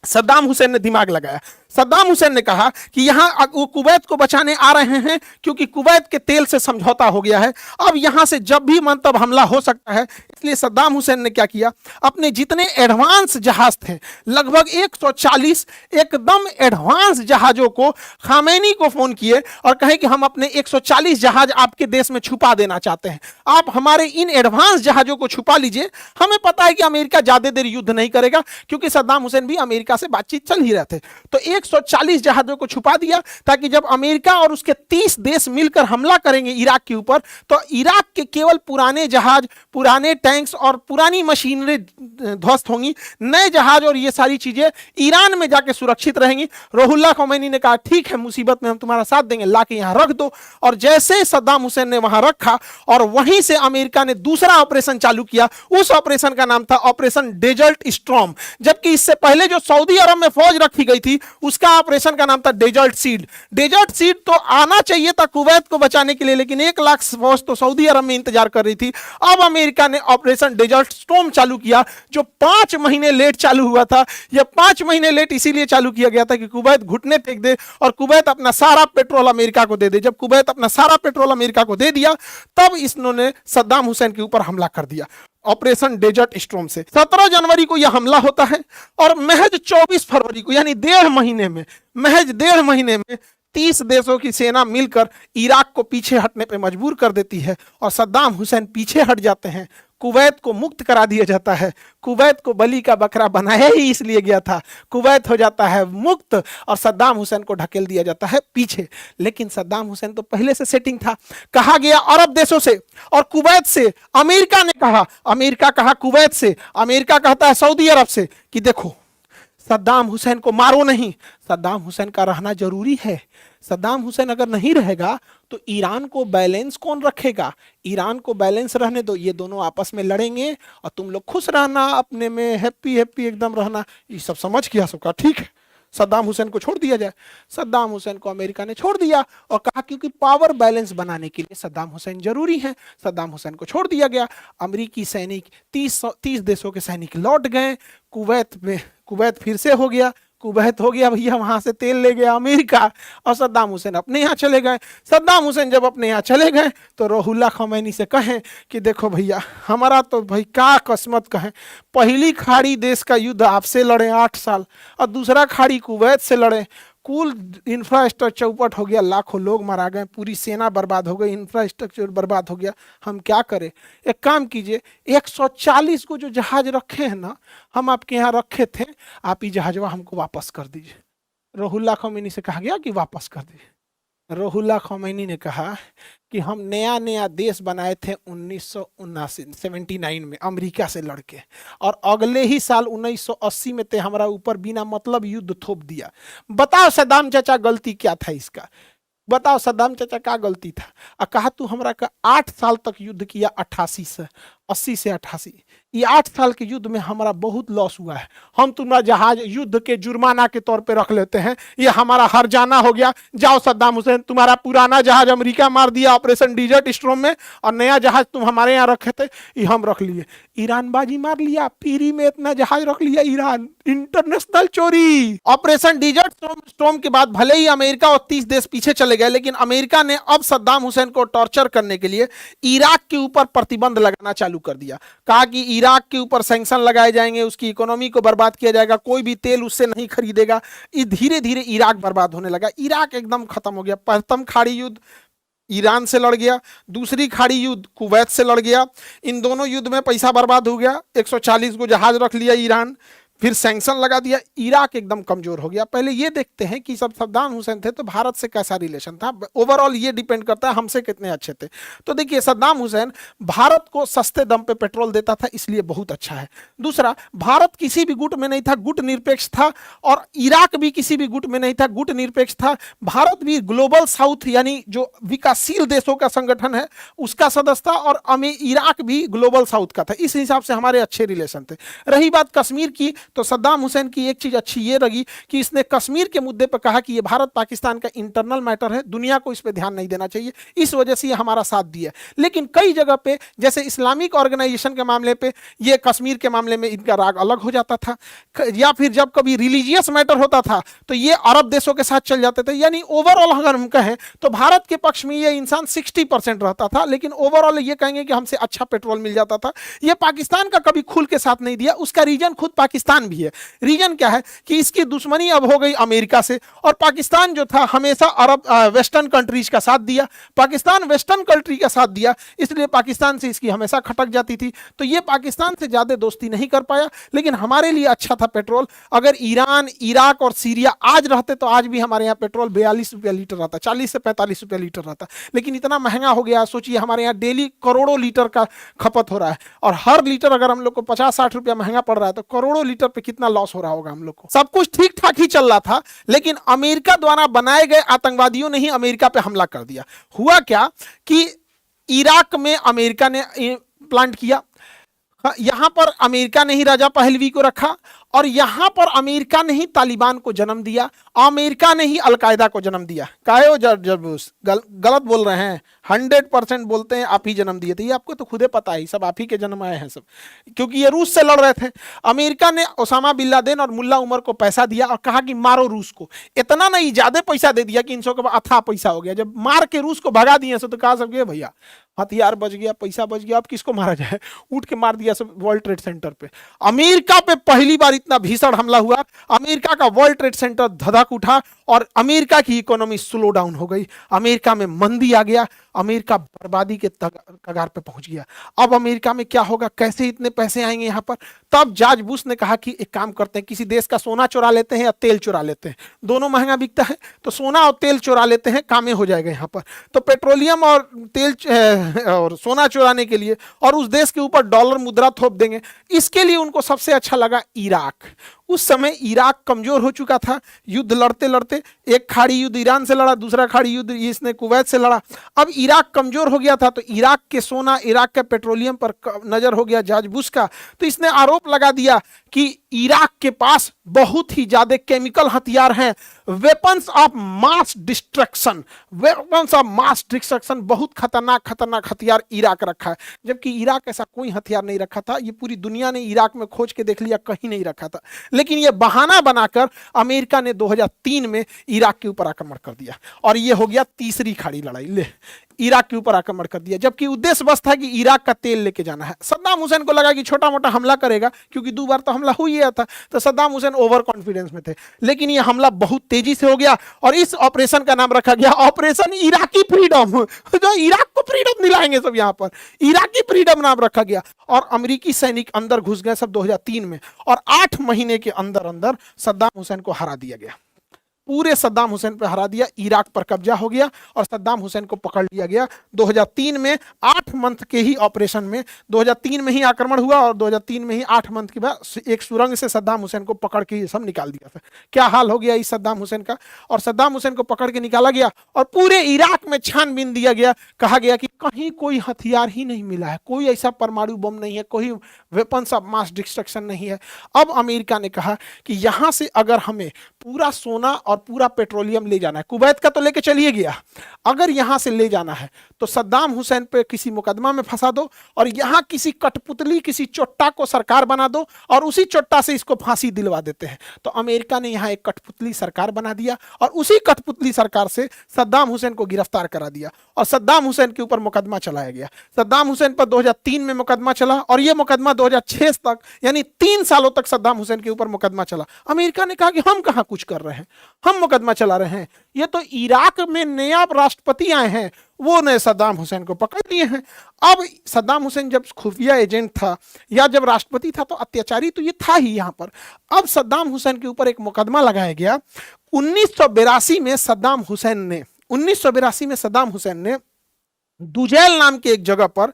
सद्दाम हुसैन ने दिमाग लगाया। सद्दाम हुसैन ने कहा कि यहां वो कुवैत को बचाने आ रहे हैं क्योंकि कुवैत के तेल से समझौता हो गया है, अब यहां से जब भी मन तब हमला हो सकता है। इसलिए सद्दाम हुसैन ने क्या किया, अपने जितने एडवांस जहाज थे, लगभग 140 एकदम एडवांस जहाजों को खामेनी को फोन किए और कहे कि हम अपने 140 जहाज आपके देश में छुपा देना चाहते हैं, आप हमारे इन एडवांस जहाजों को छुपा लीजिए। हमें पता है कि अमेरिका ज्यादा देर युद्ध नहीं करेगा, क्योंकि सद्दाम हुसैन भी अमेरिका से बातचीत चल ही रहे थे। तो 140 जहाजों को छुपा दिया ताकि जब अमेरिका और उसके 30 देश मिलकर हमला करेंगे इराक के ऊपर, तो इराक के केवल पुराने जहाज, पुराने टैंक्स और पुरानी मशीनरी ध्वस्त होंगी, नए जहाज और ये सारी चीजें ईरान में जाके सुरक्षित रहेंगी। रुहुल्लाह खमैनी ने कहा ठीक है, मुसीबत में हम तुम्हारा साथ देंगे, लाके यहां रख दो। और जैसे सद्दाम हुसैन ने वहां रखा और वहीं से अमेरिका ने दूसरा ऑपरेशन चालू किया। उस ऑपरेशन का नाम था ऑपरेशन डेजर्ट स्टॉर्म, जबकि इससे पहले जो सऊदी अरब में फौज रखी गई थी उसका ऑपरेशन का नाम था डेजर्ट सीड। डेजर्ट सीड तो आना चाहिए था कुवैत को बचाने के लिए, लेकिन 1 लाख फौज तो सऊदी अरब में इंतजार कर रही थी। अब अमेरिका ने ऑपरेशन डेजर्ट स्टॉर्म चालू किया, जो 5 महीने लेट चालू हुआ था। यह 5 महीने लेट इसीलिए चालू किया गया था कि कुवैत घुटने फेंक दे और कुवैत अपना सारा पेट्रोल अमेरिका को दे दे। जब कुवैत अपना सारा पेट्रोल अमेरिका को दे दिया, तब इन्होंने सद्दाम हुसैन के ऊपर हमला कर दिया ऑपरेशन डेजर्ट स्टॉर्म से। 17 जनवरी को यह हमला होता है और महज 24 फरवरी को, यानी महज डेढ़ महीने में 30 देशों की सेना मिलकर इराक को पीछे हटने पर मजबूर कर देती है और सद्दाम हुसैन पीछे हट जाते हैं। कुवैत को मुक्त करा दिया जाता है। कुवैत को बलि का बकरा बनाया ही इसलिए गया था। कुवैत हो जाता है मुक्त और सद्दाम हुसैन को ढकेल दिया जाता है पीछे। लेकिन सद्दाम हुसैन तो पहले से सेटिंग था। कहा गया अरब देशों से और कुवैत से, अमेरिका कहा कुवैत से, अमेरिका कहता है सऊदी अरब से कि देखो सद्दाम हुसैन को मारो नहीं, सद्दाम हुसैन का रहना जरूरी है। सद्दाम हुसैन अगर नहीं रहेगा तो ईरान को बैलेंस कौन रखेगा? ईरान को बैलेंस रहने दो, ये दोनों आपस में लड़ेंगे और तुम लोग खुश रहना, अपने में हैप्पी एकदम रहना। ये सब समझ किया सबका, ठीक है, सद्दाम हुसैन को छोड़ दिया जाए। सद्दाम हुसैन को अमेरिका ने छोड़ दिया और कहा क्योंकि पावर बैलेंस बनाने के लिए सद्दाम हुसैन जरूरी है। सद्दाम हुसैन को छोड़ दिया गया। अमेरिकी सैनिक 30 देशों के सैनिक लौट गए। कुवैत फिर से हो गया, कुवैत हो गया भैया, वहां से तेल ले गया अमेरिका और सद्दाम हुसैन अपने यहाँ चले गए। सद्दाम हुसैन जब अपने यहाँ चले गए तो रुहुल्लाह खमैनी से कहें कि देखो भैया, हमारा तो भाई क्या किस्मत कहें, पहली खाड़ी देश का युद्ध आपसे लड़े 8 साल और दूसरा खाड़ी कुवैत से लड़े, कुल इंफ्रास्ट्रक्चर चौपट हो गया, लाखों लोग मारा गए, पूरी सेना बर्बाद हो गई, इंफ्रास्ट्रक्चर बर्बाद हो गया, हम क्या करें? एक काम कीजिए, 140 को जो जहाज रखे हैं ना, हम आपके यहाँ रखे थे, आप ही जहाजवा हमको वापस कर दीजिए। रुहुल्लाह खमैनी से कहा गया कि वापस कर दीजिए। रुहुल्लाह खमैनी ने कहा कि हम नया देश बनाए थे 1979 में अमेरिका से लड़के, और अगले ही साल 1980 में ते हमारा ऊपर बिना मतलब युद्ध थोप दिया। बताओ सद्दाम चाचा गलती क्या था इसका? बताओ सद्दाम चाचा क्या गलती था? कहा तू हमरा का 8 साल तक युद्ध किया, 80 से 88, ये 8 साल के युद्ध में हमारा बहुत लॉस हुआ है, हम तुम्हारा जहाज युद्ध के जुर्माना के तौर पे रख लेते हैं, ये हमारा हर जाना हो गया। जाओ सद्दाम हुसैन, तुम्हारा पुराना जहाज अमेरिका मार दिया ऑपरेशन डेजर्ट स्टॉर्म में, और नया जहाज तुम हमारे यहाँ रखे थे, ये हम रख लिए। ईरान बाजी मार लिया, फ्री में इतना जहाज रख लिया ईरान, इंटरनेशनल चोरी। ऑपरेशन डेजर्ट स्टॉर्म के बाद भले ही अमेरिका और 30 देश पीछे चले गए, लेकिन अमेरिका ने अब सद्दाम हुसैन को टॉर्चर करने के लिए इराक के ऊपर प्रतिबंध लगाना चालू कर दिया। कहा कि इराक के ऊपर सैंक्शन लगाए जाएंगे, उसकी इकोनॉमी को बर्बाद किया जाएगा, कोई भी तेल उससे नहीं खरीदेगा। धीरे धीरे इराक बर्बाद होने लगा, इराक एकदम खत्म हो गया। प्रथम खाड़ी युद्ध ईरान से लड़ गया, दूसरी खाड़ी युद्ध कुवैत से लड़ गया। इन दोनों युद्ध में पैसा बर्बाद हो गया, 140 को जहाज रख लिया ईरान, फिर सैंक्शन लगा दिया, इराक एकदम कमजोर हो गया। पहले ये देखते हैं कि सब सद्दाम हुसैन थे तो भारत से कैसा रिलेशन था। ओवरऑल ये डिपेंड करता है हमसे कितने अच्छे थे। तो देखिए, सद्दाम हुसैन भारत को सस्ते दम पे पेट्रोल देता था, इसलिए बहुत अच्छा है। दूसरा, भारत किसी भी गुट में नहीं था, गुट निरपेक्ष था, और इराक भी किसी भी गुट में नहीं था, गुट निरपेक्ष था। भारत भी ग्लोबल साउथ यानी जो विकासशील देशों का संगठन है उसका सदस्य था, और इराक भी ग्लोबल साउथ का था। इस हिसाब से हमारे अच्छे रिलेशन थे। रही बात कश्मीर की, तो सद्दाम हुसैन की एक चीज अच्छी ये लगी कि इसने कश्मीर के मुद्दे पर कहा कि ये भारत पाकिस्तान का इंटरनल मैटर है, दुनिया को इस पे ध्यान नहीं देना चाहिए, इस वजह से ये हमारा साथ दिया। लेकिन कई जगह पे, जैसे इस्लामिक ऑर्गेनाइजेशन के मामले पे, ये कश्मीर के मामले में इनका राग अलग हो जाता था, या फिर जब कभी रिलीजियस मैटर होता था तो ये अरब देशों के साथ चल जाते थे। यानी ओवरऑल अगर हम कहें तो भारत के पक्ष में ये इंसान 60% रहता था, लेकिन ओवरऑल ये कहेंगे कि हमसे अच्छा पेट्रोल मिल जाता था। ये पाकिस्तान का कभी खुल के साथ नहीं दिया, उसका रीजन खुद पाकिस्तान भी है। रीजन क्या है कि इसकी दुश्मनी अब हो गई अमेरिका से, और पाकिस्तान जो था हमेशा अरब वेस्टर्न कंट्रीज का साथ दिया। पाकिस्तान वेस्टर्न कंट्री का साथ दिया, इसलिए पाकिस्तान से इसकी हमेशा खटक जाती थी। तो ये पाकिस्तान से ज्यादा दोस्ती नहीं कर पाया, लेकिन हमारे लिए अच्छा था पेट्रोल। अगर ईरान, इराक और सीरिया आज रहते तो आज भी हमारे यहाँ पेट्रोल 42 रुपया लीटर रहता, 40 से 45 रुपया लीटर रहता। लेकिन इतना महंगा हो गया, सोचिए हमारे यहाँ डेली करोड़ों लीटर का खपत हो रहा है, और हर लीटर अगर हम लोग को 50-60 रुपया महंगा पड़ रहा है तो करोड़ों लीटर पे कितना लॉस हो रहा होगा हम लोग को। सब कुछ ठीक ठाक ही चल रहा था, लेकिन अमेरिका द्वारा बनाए गए आतंकवादियों ने ही अमेरिका पे हमला कर दिया। हुआ क्या कि इराक में अमेरिका ने प्लांट किया, यहां पर अमेरिका ने ही राजा पहलवी को रखा, और यहां पर अमेरिका ने ही तालिबान को जन्म दिया, अमेरिका ने ही अलकायदा को जन्म दिया। काहे गलत बोल रहे हैं, 100% बोलते हैं आप ही जन्म दिए थे। ये आपको तो खुदे पता है, सब आप ही के जन्म आए हैं सब, क्योंकि ये रूस से लड़ रहे थे। अमेरिका ने ओसामा बिन लादेन और मुल्ला उमर को पैसा दिया और कहा कि मारो रूस को। इतना नहीं, ज्यादा पैसा दे दिया कि इन सबके अथाह पैसा हो गया। जब मार के रूस को भगा दिए तो कहा सब भैया हथियार बच गया, पैसा बच गया, अब किसको मारा जाए, उठ के मार दिया सब वर्ल्ड ट्रेड सेंटर पे। अमेरिका पे पहली बार इतना भीषण हमला हुआ, अमेरिका का वर्ल्ड ट्रेड सेंटर धधक उठा और अमेरिका की इकोनॉमी स्लो डाउन हो गई, अमेरिका में मंदी आ गया, अमेरिका बर्बादी के कगार पे पहुंच गया। अब अमेरिका में क्या होगा, कैसे इतने पैसे आएंगे यहाँ पर। तब जॉर्ज बुश ने कहा कि एक काम करते हैं, किसी देश का सोना चुरा लेते हैं या तेल चुरा लेते हैं, दोनों महंगा बिकता है, तो सोना और तेल चुरा लेते हैं, कामें हो जाएगा यहाँ पर। तो पेट्रोलियम और तेल और सोना चुराने के लिए और उस देश के ऊपर डॉलर मुद्रा थोप देंगे, इसके लिए उनको सबसे अच्छा लगा इराक। उस समय इराक कमजोर हो चुका था, युद्ध लड़ते लड़ते, एक खाड़ी युद्ध ईरान से लड़ा, दूसरा खाड़ी युद्ध इसने कुवैत से लड़ा। अब इराक कमजोर हो गया था, तो इराक के सोना, इराक के पेट्रोलियम पर नजर हो गया जॉर्ज बुश का। तो इसने आरोप लगा दिया कि इराक के पास बहुत ही ज्यादा केमिकल हथियार हैं, weapons of mass destruction, weapons of mass destruction, बहुत खतरनाक खतरनाक हथियार इराक रखा है। जबकि इराक ऐसा कोई हथियार नहीं रखा था, ये पूरी दुनिया ने इराक में खोज के देख लिया, कहीं नहीं रखा था। लेकिन ये बहाना बनाकर अमेरिका ने 2003 में इराक के ऊपर आक्रमण कर दिया, और ये हो गया तीसरी खाड़ी लड़ाई, ले इराक के ऊपर आक्रमण कर दिया। जबकि उद्देश्य बस था कि इराक का तेल लेके जाना है। सद्दाम हुसैन को लगा कि छोटा मोटा हमला करेगा, क्योंकि 2 बार तो हमला हो ही गया था, तो सद्दाम हुसैन ओवर कॉन्फिडेंस में थे। लेकिन यह हमला बहुत तेजी से हो गया, और इस ऑपरेशन का नाम रखा गया ऑपरेशन इराकी फ्रीडम, जो इराक को फ्रीडम दिलाएंगे सब, यहाँ पर इराकी फ्रीडम नाम रखा गया। और अमेरिकी सैनिक अंदर घुस गए सब 2003 में, और 8 महीने के अंदर अंदर सद्दाम हुसैन को हरा दिया गया, पूरे सद्दाम हुसैन पर हरा दिया, इराक पर कब्जा हो गया और सद्दाम हुसैन को पकड़ लिया गया। 2003 में 8 मंथ के ही ऑपरेशन में 2003 में ही आक्रमण हुआ, और 2003 में ही 8 मंथ के बाद एक सुरंग से सद्दाम हुसैन को पकड़ के ये सब निकाल दिया था। क्या हाल हो गया इस सद्दाम हुसैन का। और सद्दाम हुसैन को पकड़ के निकाला गया और पूरे इराक में छानबीन दिया गया, कहा गया कि कहीं कोई हथियार ही नहीं मिला है, कोई ऐसा परमाणु बम नहीं है, कोई वेपन्स ऑफ मास डिस्ट्रक्शन नहीं है। अब अमेरिका ने कहा कि यहां से अगर हमें पूरा सोना और पूरा पेट्रोलियम ले जाना है। कुवैत का तो लेके चलिए गया, अगर यहां से ले जाना है तो सद्दाम हुसैन पे किसी मुकदमा में फंसा दो और यहां किसी कठपुतली, किसी चोट्टा को सरकार बना दो और उसी चोट्टा से इसको फांसी दिलवा देते हैं। तो अमेरिका ने यहां एक कठपुतली सरकार बना दिया और उसी कठपुतली सरकार से सद्दाम हुसैन को गिरफ्तार करा दिया और सद्दाम हुसैन के ऊपर मुकदमा चलाया गया। सद्दाम हुसैन पर 2003 में मुकदमा चला और यह मुकदमा 2006 तक, यानी 3 सालों तक सद्दाम हुसैन के ऊपर मुकदमा चला। अमेरिका ने कहा कि हम कहां कुछ कर रहे हैं, हम मुकदमा चला रहे हैं, ये तो इराक में नया राष्ट्रपति आए हैं, वो ने सद्दाम हुसैन को पकड़ लिए हैं। अब सद्दाम हुसैन जब खुफिया एजेंट था या जब राष्ट्रपति था तो अत्याचारी तो ये था ही यहां पर। अब सद्दाम हुसैन के ऊपर एक मुकदमा लगाया गया 1982 में। सद्दाम हुसैन ने दुजैल नाम के एक जगह पर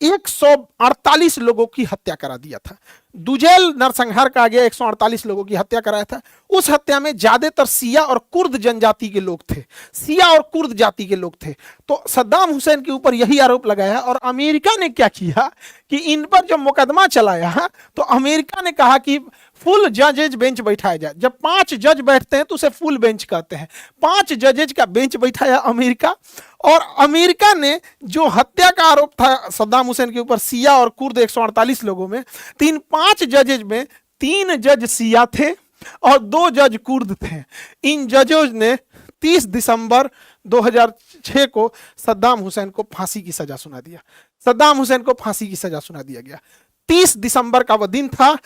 148 लोगों की हत्या करा दिया था। दुजैल नरसंहार कहा गया, 148 लोगों की हत्या कराया था। उस हत्या में ज्यादातर सिया और कुर्द जनजाति के लोग थे, सिया और कुर्द जाति के लोग थे। तो सद्दाम हुसैन के ऊपर यही आरोप लगाया और अमेरिका ने क्या किया कि इन पर जब मुकदमा चलाया तो अमेरिका ने कहा कि फुल जजेज बेंच बैठाया जाए। जब 5 जज बैठते हैं तो उसे फुल बेंच कहते हैं। 5 जजेज का बेंच बैठाया अमेरिका और अमेरिका ने जो हत्या का आरोप था सद्दाम हुसैन के ऊपर सिया और कुर्द 148 लोगों में, 5 जजेज में 3 जज सिया थे और 2 जज कुर्द थे। इन जजों ने 30 दिसंबर 2006 को सद्दाम हुसैन को फांसी की सजा सुना दिया। सद्दाम हुसैन को फांसी की सजा सुना दिया गया। 30 दिसंबर का वह दिन था।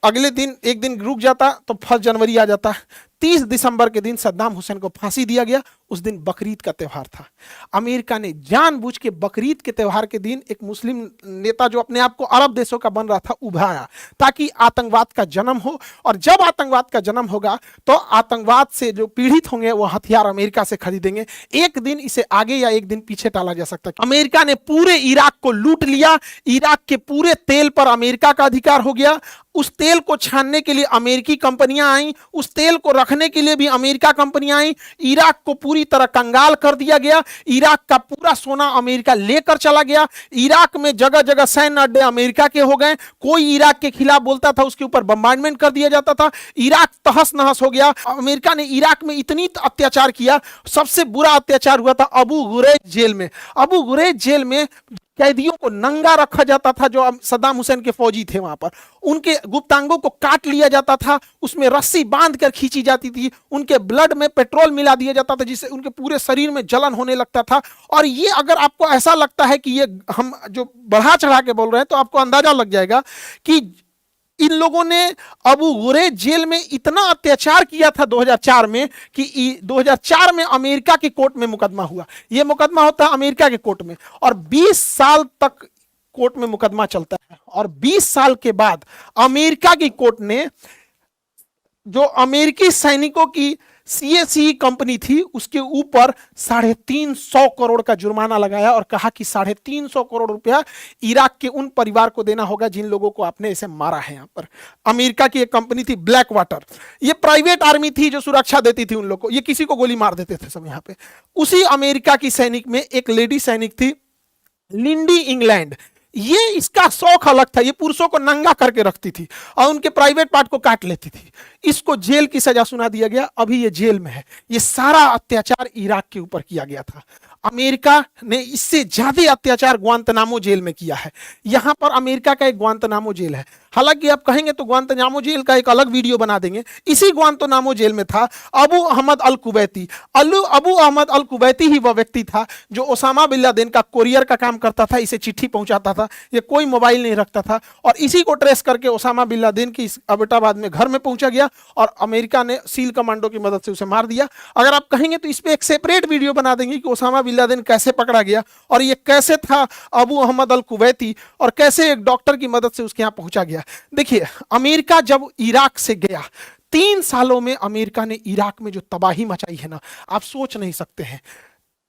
अगले दिन एक दिन रुक जाता तो 1 जनवरी आ जाता। 30 दिसंबर के दिन सद्दाम हुसैन को फांसी दिया गया। उस दिन बकरीद का त्यौहार था। अमेरिका ने जानबूझ के बकरीद के त्यौहार के दिन एक मुस्लिम नेता जो अपने आप को अरब देशों का बन रहा था उभारा, ताकि आतंकवाद का जन्म हो। और जब आतंकवाद का जन्म होगा तो आतंकवाद से जो पीड़ित होंगे वो हथियार अमेरिका से खरीदेंगे। एक दिन इसे आगे या एक दिन पीछे टाला जा सकता है। अमेरिका ने पूरे इराक को लूट लिया। इराक के पूरे तेल पर अमेरिका का अधिकार हो गया। उस तेल को छानने के लिए अमेरिकी कंपनियां आई, उस तेल को रखने के लिए भी अमेरिका कंपनियां आई। इराक को पूरी तरह कंगाल कर दिया गया। इराक का पूरा सोना अमेरिका लेकर चला गया। इराक में जगह जगह सैन्य अड्डे अमेरिका के हो गए। कोई इराक के खिलाफ बोलता था उसके ऊपर बम्बार्डमेंट कर दिया जाता था। इराक तहस नहस हो गया। अमेरिका ने इराक में इतनी अत्याचार किया, सबसे बुरा अत्याचार हुआ था अबू गुरैज जेल में। अबू गुरैज जेल में कैदियों को नंगा रखा जाता था। जो सद्दाम हुसैन के फौजी थे वहां पर उनके गुप्तांगों को काट लिया जाता था, उसमें रस्सी बांध कर खींची जाती थी, उनके ब्लड में पेट्रोल मिला दिया जाता था जिससे उनके पूरे शरीर में जलन होने लगता था। और ये अगर आपको ऐसा लगता है कि ये हम जो बढ़ा चढ़ा के बोल रहे हैं तो आपको अंदाजा लग जाएगा कि इन लोगों ने अबू गुरैज जेल में इतना अत्याचार किया था 2004 में कि 2004 में अमेरिका की कोर्ट में मुकदमा हुआ। यह मुकदमा होता है अमेरिका के कोर्ट में और 20 साल तक कोर्ट में मुकदमा चलता है। और 20 साल के बाद अमेरिका की कोर्ट ने जो अमेरिकी सैनिकों की CACE कंपनी थी उसके ऊपर 350 करोड़ का जुर्माना लगाया और कहा कि 350 करोड़ रुपया इराक के उन परिवार को देना होगा जिन लोगों को आपने इसे मारा है। यहां पर अमेरिका की एक कंपनी थी ब्लैक वाटर, ये प्राइवेट आर्मी थी जो सुरक्षा देती थी उन लोगों को, ये किसी को गोली मार देते थे सब यहां पे। उसी अमेरिका की सैनिक में एक लेडी सैनिक थी लिंडी इंग्लैंड। ये इसका शौक अलग था, ये पुरुषों को नंगा करके रखती थी और उनके प्राइवेट पार्ट को काट लेती थी। इसको जेल की सजा सुना दिया गया, अभी ये जेल में है। ये सारा अत्याचार इराक के ऊपर किया गया था। अमेरिका ने इससे ज्यादा अत्याचार ग्वांतनामो जेल में किया है। यहां पर अमेरिका का एक ग्वांतनामो जेल है। हालांकि आप कहेंगे तो ग्वांतनामो जेल का एक अलग वीडियो बना देंगे। इसी ग्वांतनामो जेल में था अबू अहमद अल कुवैती। अबू अहमद अल कुवैती ही वह व्यक्ति था जो ओसामा बिन लादेन का कोरियर का काम करता था, इसे चिट्ठी पहुंचाता था। ये कोई मोबाइल नहीं रखता था और इसी को ट्रेस करके ओसामा बिन लादेन की अबोटाबाद में घर में पहुंचा गया और अमेरिका ने सील कमांडो की मदद से उसे मार दिया। अगर आप कहेंगे तो इस पर एक सेपरेट वीडियो बना देंगे कि ओसामा बिन लादेन कैसे पकड़ा गया और ये कैसे था अबू अहमद अल कुवैती और कैसे एक डॉक्टर की मदद से उसके यहां पहुंचा गया। देखिए, अमेरिका जब इराक से गया 3 सालों में अमेरिका ने इराक में जो तबाही मचाई है ना, आप सोच नहीं सकते हैं।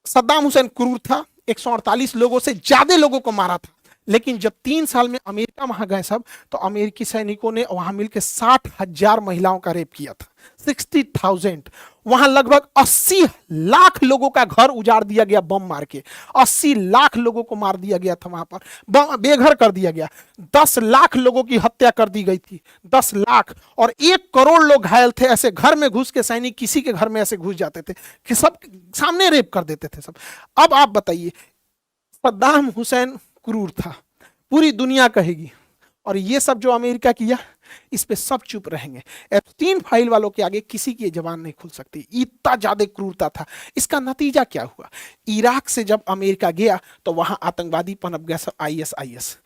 सद्दाम हुसैन क्रूर था, 148 लोगों से ज्यादा लोगों को मारा था, लेकिन जब 3 साल में अमेरिका वहां गए सब तो अमेरिकी सैनिकों ने वहां मिलकर 60,000 महिलाओं का रेप किया था। 60,000 वहां लगभग 80 लाख लोगों का घर उजाड़ दिया गया बम मार के। 80 लाख लोगों को मार दिया गया था वहां पर, बेघर कर दिया गया। 10 लाख लोगों की हत्या कर दी गई थी, 10 लाख। और 1 करोड़ लोग घायल थे। ऐसे घर में घुस के सैनिक किसी के घर में ऐसे घुस जाते थे कि सब सामने रेप कर देते थे सब। अब आप बताइए, सद्दाम हुसैन क्रूर था, पूरी दुनिया कहेगी, और ये सब जो अमेरिका किया इस पे सब चुप रहेंगे। एप्स्टीन फाइल वालों के आगे किसी की जबान नहीं खुल सकती, इतना ज्यादा क्रूरता था। इसका नतीजा क्या हुआ? इराक से जब अमेरिका गया तो वहां आतंकवादी पनप गया, सब आईएसआईएस।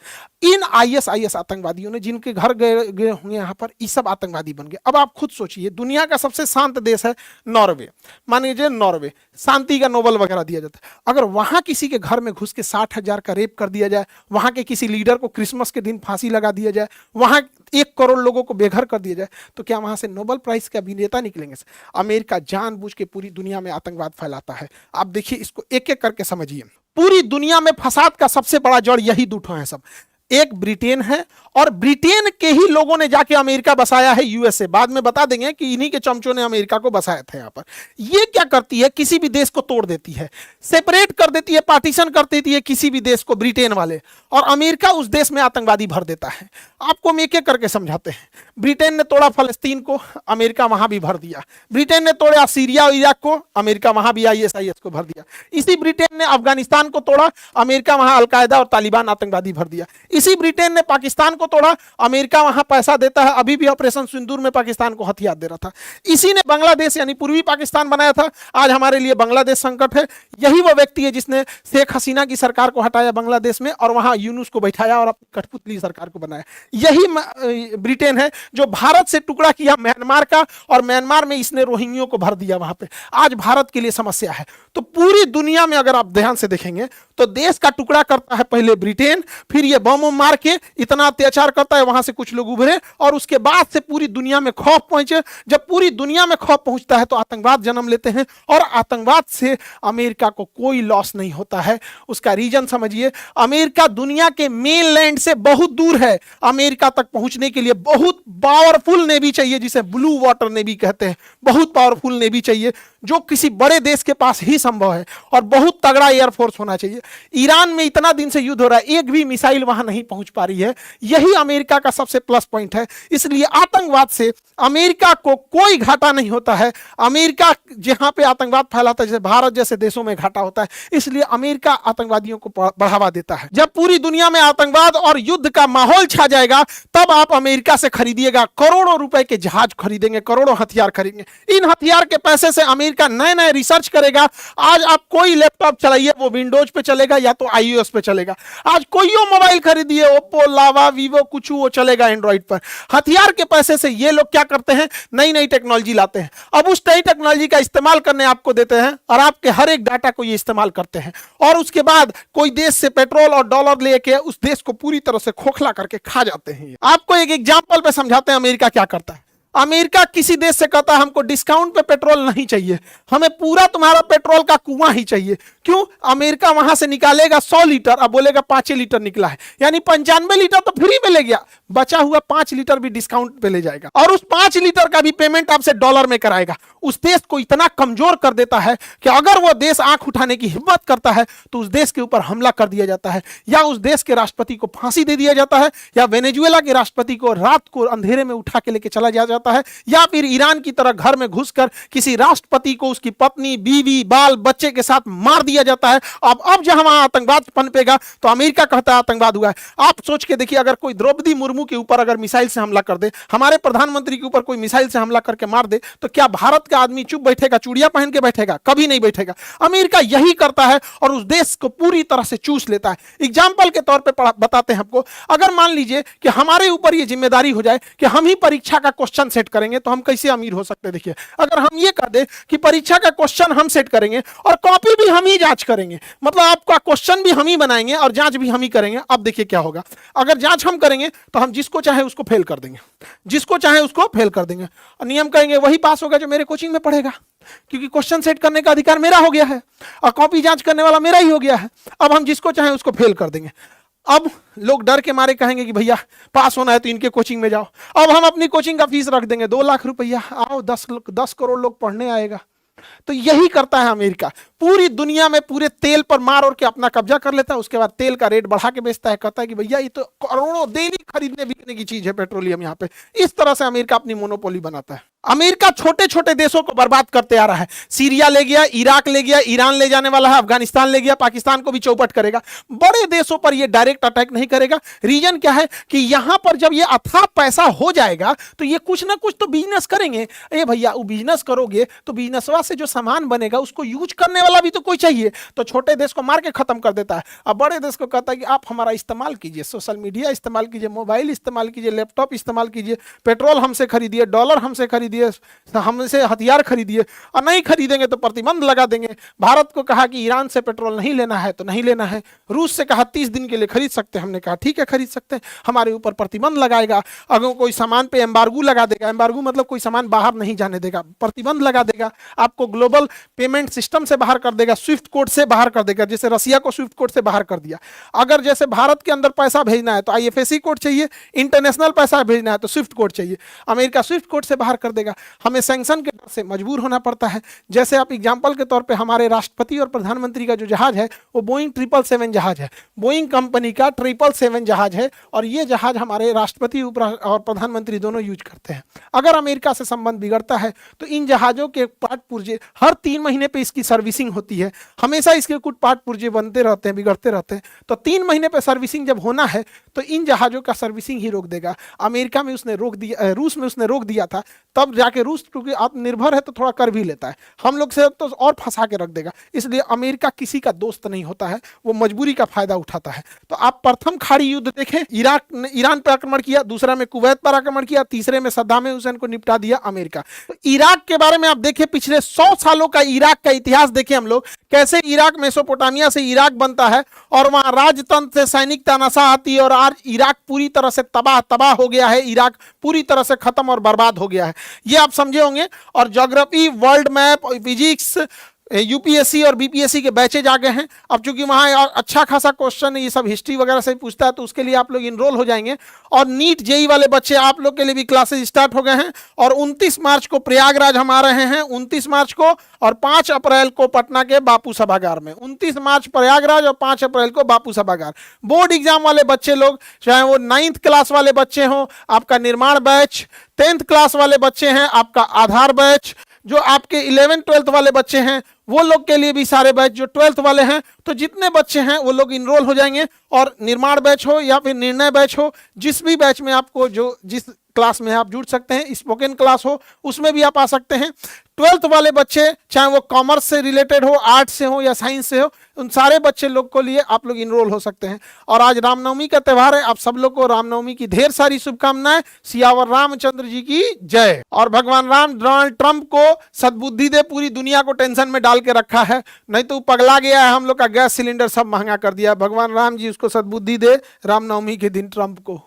इन आईएसआईएस आतंकवादियों ने जिनके घर गए होंगे यहाँ पर, ये सब आतंकवादी बन गए। अब आप खुद सोचिए, दुनिया का सबसे शांत देश है नॉर्वे, मान लीजिए नॉर्वे, शांति का नोबेल वगैरह दिया जाता है। अगर वहां किसी के घर में घुस के 60,000 का रेप कर दिया जाए, वहां के किसी लीडर को क्रिसमस के दिन फांसी लगा दिया जाए, वहां 1 करोड़ लोगों को बेघर कर दिया जाए, तो क्या वहां से नोबेल प्राइज के अभिनेता निकलेंगे? अमेरिका जानबूझ के पूरी दुनिया में आतंकवाद फैलाता है। आप देखिए, इसको एक एक करके समझिए। पूरी दुनिया में फसाद का सबसे बड़ा जड़ यही दूठो है सब। एक ब्रिटेन है, और ब्रिटेन के ही लोगों ने जाके अमेरिका बसाया है यूएसए। बाद में बता देंगे कि इन्हीं के चमचों ने अमेरिका को बसाया था यहाँ पर। ये क्या करती है? किसी भी देश को तोड़ देती है, सेपरेट कर देती है, पार्टीशन कर देती है किसी भी देश को, ब्रिटेन वाले, और अमेरिका उस देश में आतंकवादी भर देता है। आपको हम एक एक करके समझाते हैं। ब्रिटेन ने तोड़ा फलस्तीन को, अमेरिका वहां भी भर दिया। ब्रिटेन ने तोड़ा सीरिया और इराक को, अमेरिका वहां भी आईएसआईएस को भर दिया। इसी ब्रिटेन ने अफगानिस्तान को तोड़ा, अमेरिका वहां अलकायदा और तालिबान आतंकवादी भर दिया। इसी ब्रिटेन ने पाकिस्तान को तोड़ा, अमेरिका वहां पैसा देता है, अभी भी ऑपरेशन सिंदूर में पाकिस्तान को हथियार दे रहा था। इसी ने बांग्लादेश यानी पूर्वी पाकिस्तान बनाया था, आज हमारे लिए बांग्लादेश संकट है। यही वो व्यक्ति है जिसने शेख हसीना की सरकार को हटाया बांग्लादेश में, और वहां यूनुस को बैठाया और अपनी कठपुतली सरकार को बनाया। यही ब्रिटेन है जो भारत से टुकड़ा किया म्यांमार का, और म्यांमार में इसने रोहिंग्यों को भर दिया वहां पे। आज भारत के लिए समस्या है। तो पूरी दुनिया में अगर आप ध्यान से देखेंगे तो देश का टुकड़ा करता है पहले ब्रिटेन, फिर ये बम मार के इतना अत्याचार करता है, वहां से कुछ लोग उभरे, और उसके बाद से पूरी दुनिया में खौफ पहुंचे। जब पूरी दुनिया में खौफ पहुंचता है तो आतंकवाद जन्म लेते हैं, और आतंकवाद से अमेरिका को कोई लॉस नहीं होता है। उसका रीजन समझिए, अमेरिका दुनिया के मेनलैंड से बहुत दूर है। अमेरिका तक पहुंचने के लिए बहुत पावरफुल नेवी चाहिए, जिसे ब्लू वाटर नेवी कहते हैं। बहुत पावरफुल नेवी चाहिए, जो किसी बड़े देश के पास ही संभव है, और बहुत तगड़ा एयरफोर्स होना चाहिए। ईरान में इतना दिन से युद्ध हो रहा है, एक भी मिसाइल वहां नहीं पहुंच पा रही है। यही अमेरिका का सबसे प्लस पॉइंट है। इसलिए आतंकवाद से अमेरिका को कोई घाटा नहीं होता है। अमेरिका जहां पे आतंकवाद फैलाता है, जैसे भारत जैसे देशों में घाटा होता है, इसलिए अमेरिका आतंकवादियों को बढ़ावा देता है। जब पूरी दुनिया में आतंकवाद और युद्ध का माहौल छा जाएगा, तब आप अमेरिका से खरीदिएगा, करोड़ों रुपए के जहाज खरीदेंगे, करोड़ों हथियार खरीदेंगे। इन हथियार के पैसे से अमेरिका नए नए रिसर्च करेगा। आज आप कोई लैपटॉप चलाइए, वो विंडोज पे चलेगा या तो आईओएस पे चलेगा। आज कोई मोबाइल खरीदिए, ओप्पो, लावा, वीवो, कुछ वो चलेगा एंड्रॉइड पर। हथियार के पैसे से ये लोग क्या करते हैं? नई नई टेक्नोलॉजी लाते हैं। अब उस नई टेक्नोलॉजी का इस्तेमाल करने आपको देते हैं, और आपके हर एक डाटा को ये इस्तेमाल करते हैं, और उसके बाद कोई देश से पेट्रोल और डॉलर लेके उस देश को पूरी तरह से खोखला करके खा जाते हैं। आपको एक एग्जांपल पे समझाते हैं अमेरिका क्या करता है। अमेरिका किसी देश से कहता है हमको डिस्काउंट पे पेट्रोल नहीं चाहिए, हमें पूरा तुम्हारा पेट्रोल का कुआं ही चाहिए। क्यों? अमेरिका वहां से निकालेगा 100 लीटर, अब बोलेगा 5 लीटर निकला है, यानी 95 लीटर तो फ्री में ले गया, बचा हुआ 5 लीटर भी डिस्काउंट पे ले जाएगा, और उस 5 लीटर का भी पेमेंट आपसे डॉलर में कराएगा। उस देश को इतना कमजोर कर देता है कि अगर वो देश आंख उठाने की हिम्मत करता है तो उस देश के ऊपर हमला कर दिया जाता है, या उस देश के राष्ट्रपति को फांसी दे दिया जाता है, या वेनेजुएला के राष्ट्रपति को रात को अंधेरे में उठा के लेके चला जाता है, या फिर ईरान की तरह घर में घुसकर किसी राष्ट्रपति को उसकी पत्नी, बीवी, बाल बच्चे के साथ मार दिया जाता है। अब जहां वहां आतंकवाद पनपेगा तो अमेरिका कहता है आतंकवाद हुआ है। आप सोच के देखिए, अगर कोई द्रौपदी मुर्मू के ऊपर अगर मिसाइल से हमला कर दे, हमारे प्रधानमंत्री के ऊपर कोई मिसाइल से हमला करके मार दे, तो क्या भारत का आदमी चुप बैठेगा, चूड़ियां पहन के बैठेगा? कभी नहीं बैठेगा। अमेरिका यही करता है और उस देश को पूरी तरह से चूस लेता है। एग्जाम्पल के तौर पर बताते हैं आपको, अगर मान लीजिए कि हमारे ऊपर यह जिम्मेदारी हो जाए कि हम ही परीक्षा का क्वेश्चन सेट करेंगे, तो हम कैसे अमीर हो सकते हैं? देखिए, अगर हम ये कह दें कि परीक्षा का क्वेश्चन हम सेट करेंगे और कॉपी भी हम ही जांच करेंगे, मतलब आपका क्वेश्चन भी हम ही बनाएंगे और जांच भी हम ही करेंगे, अब देखिए क्या होगा। अगर जांच हम करेंगे तो हम जिसको चाहे उसको फेल कर देंगे, जिसको चाहे उसको फेल कर देंगे। नियम कहेंगे वही पास होगा जो मेरे कोचिंग में पढ़ेगा, क्योंकि क्वेश्चन सेट करने का अधिकार मेरा हो गया है और कॉपी जांच करने वाला मेरा ही हो गया है। अब हम जिसको चाहे उसको फेल कर देंगे। अब लोग डर के मारे कहेंगे कि भैया पास होना है तो इनके कोचिंग में जाओ। अब हम अपनी कोचिंग का फीस रख देंगे 2 लाख रुपया, आओ 10 करोड़ लोग पढ़ने आएगा। तो यही करता है अमेरिका, पूरी दुनिया में पूरे तेल पर मार और के अपना कब्जा कर लेता है, उसके बाद तेल का रेट बढ़ा के बेचता है, कहता है कि भैया ये तो करोड़ों डेली खरीदने बिकने की चीज है पेट्रोलियम यहाँ पे। इस तरह से अमेरिका अपनी मोनोपोली बनाता है। अमेरिका छोटे छोटे देशों को बर्बाद करते आ रहा है, सीरिया ले गया, इराक ले गया, ईरान ले जाने वाला है, अफगानिस्तान ले गया, पाकिस्तान को भी चौपट करेगा। बड़े देशों पर ये डायरेक्ट अटैक नहीं करेगा। रीजन क्या है कि यहां पर जब ये अथाह पैसा हो जाएगा तो ये कुछ ना कुछ तो बिजनेस करेंगे। ए भैया, वो बिजनेस करोगे तो बिजनेसवा से जो सामान बनेगा उसको यूज करने वाला भी तो कोई चाहिए, तो छोटे देश को मार के खत्म कर देता है। अब बड़े देश को कहता है कि आप हमारा इस्तेमाल कीजिए, सोशल मीडिया इस्तेमाल कीजिए, मोबाइल इस्तेमाल कीजिए, लैपटॉप इस्तेमाल कीजिए, पेट्रोल हमसे खरीदिए, डॉलर हमसे खरीदिए, हमसे हथियार खरीदिए, और नहीं खरीदेंगे तो प्रतिबंध लगा देंगे। भारत को कहा कि ईरान से पेट्रोल नहीं लेना है तो नहीं लेना है, रूस से कहा 30 दिन के लिए खरीद सकते हैं, हमने कहा ठीक है खरीद सकते हैं, हमारे ऊपर प्रतिबंध लगाएगा। अगर कोई सामान पे एम्बार्गो लगा देगा, एम्बार्गो मतलब कोई सामान बाहर नहीं जाने देगा, प्रतिबंध लगा देगा, आपको ग्लोबल पेमेंट सिस्टम से बाहर कर देगा, स्विफ्ट कोड से बाहर कर देगा, जैसे रसिया को स्विफ्ट कोड से बाहर कर दिया। अगर जैसे भारत के अंदर पैसा भेजना है तो आईएफएससी कोड चाहिए, इंटरनेशनल पैसा भेजना है तो स्विफ्ट कोड चाहिए, अमेरिका स्विफ्ट कोड से बाहर कर देगा। हमें सैंक्शन के डर से मजबूर होना पड़ता है। जैसे आप एग्जांपल के तौर पे हमारे राष्ट्रपति और प्रधानमंत्री का जो जहाज है वो बोइंग 777 जहाज है, बोइंग कंपनी का 777 जहाज है, और ये जहाज हमारे राष्ट्रपति और प्रधानमंत्री दोनों यूज करते हैं। अगर अमेरिका से संबंध बिगड़ता है तो इन जहाजों के पार्ट पुर्जे हर 3 महीने पे इसकी सर्विसिंग होती है, हमेशा इसके कुछ पार्ट पुर्जे बनते रहते हैं, बिगड़ते रहते हैं, तो 3 महीने पे सर्विसिंग जब होना है तो इन जहाजों का सर्विसिंग ही रोक देगा। अमेरिका में उसने रोक दिया, रूस में उसने रोक दिया था, तब जाके रूस क्योंकि आत्मनिर्भर है तो थोड़ा कर भी लेता है, हम लोग से तो और फंसा के रख देगा। इसलिए अमेरिका किसी का दोस्त नहीं होता है, वो मजबूरी का फायदा उठाता है। तो आप प्रथम खाड़ी युद्ध देखें, इराक ने ईरान पर आक्रमण किया, दूसरा में कुवैत पर आक्रमण किया, तीसरे में सद्दाम हुसैन को निपटा दिया अमेरिका। तो इराक के बारे में आप देखें, पिछले 100 सालों का इराक का इतिहास देखें हम लोग, कैसे इराक मेसोपोटामिया से इराक बनता है और वहां राजतंत्र से सैनिक तानाशाह आती है और आज इराक पूरी तरह से तबाह हो गया है, इराक पूरी तरह से खत्म और बर्बाद हो गया है, ये आप समझे होंगे। और geography, world map, physics, UPSC और बीपीएससी के बैचेज आ गए हैं। अब चूंकि वहाँ अच्छा खासा क्वेश्चन ये सब हिस्ट्री वगैरह से पूछता है तो उसके लिए आप लोग इनरोल हो जाएंगे। और नीट जेई वाले बच्चे आप लोग के लिए भी क्लासेज स्टार्ट हो गए हैं, और 29 मार्च को प्रयागराज हम आ रहे हैं, 29 मार्च को, और 5 अप्रैल को पटना के बापू सभागार में। 29 मार्च प्रयागराज और 5 अप्रैल को बापू सभागार। बोर्ड एग्जाम वाले बच्चे लोग, चाहे वो 9th क्लास वाले बच्चे हों, आपका निर्माण बैच, 10th क्लास वाले बच्चे हैं आपका आधार बैच, जो आपके 11th 12th वाले बच्चे हैं वो लोग के लिए भी सारे बैच, जो 12th वाले हैं, तो जितने बच्चे हैं वो लोग इनरोल हो जाएंगे। और निर्माण बैच हो या फिर निर्णय बैच हो, जिस भी बैच में आपको जो जिस क्लास में आप जुड़ सकते हैं, स्पोकन क्लास हो उसमें भी आप आ सकते हैं। 12th वाले बच्चे चाहे वो कॉमर्स से रिलेटेड हो, आर्ट्स से हो या साइंस से हो, उन सारे बच्चे लोग को लिए आप लोग इनरोल हो सकते हैं। और आज रामनवमी का त्यौहार है, आप सब लोग को रामनवमी की ढेर सारी शुभकामनाएं। सियावर रामचंद्र जी की जय। और भगवान राम डोनाल्ड ट्रंप को सद्बुद्धि दे, पूरी दुनिया को टेंशन में डाल के रखा है, नहीं तो पगला गया है, हम लोग का गैस सिलेंडर सब महंगा कर दिया। भगवान राम जी उसको सद्बुद्धि दे रामनवमी के दिन ट्रंप को।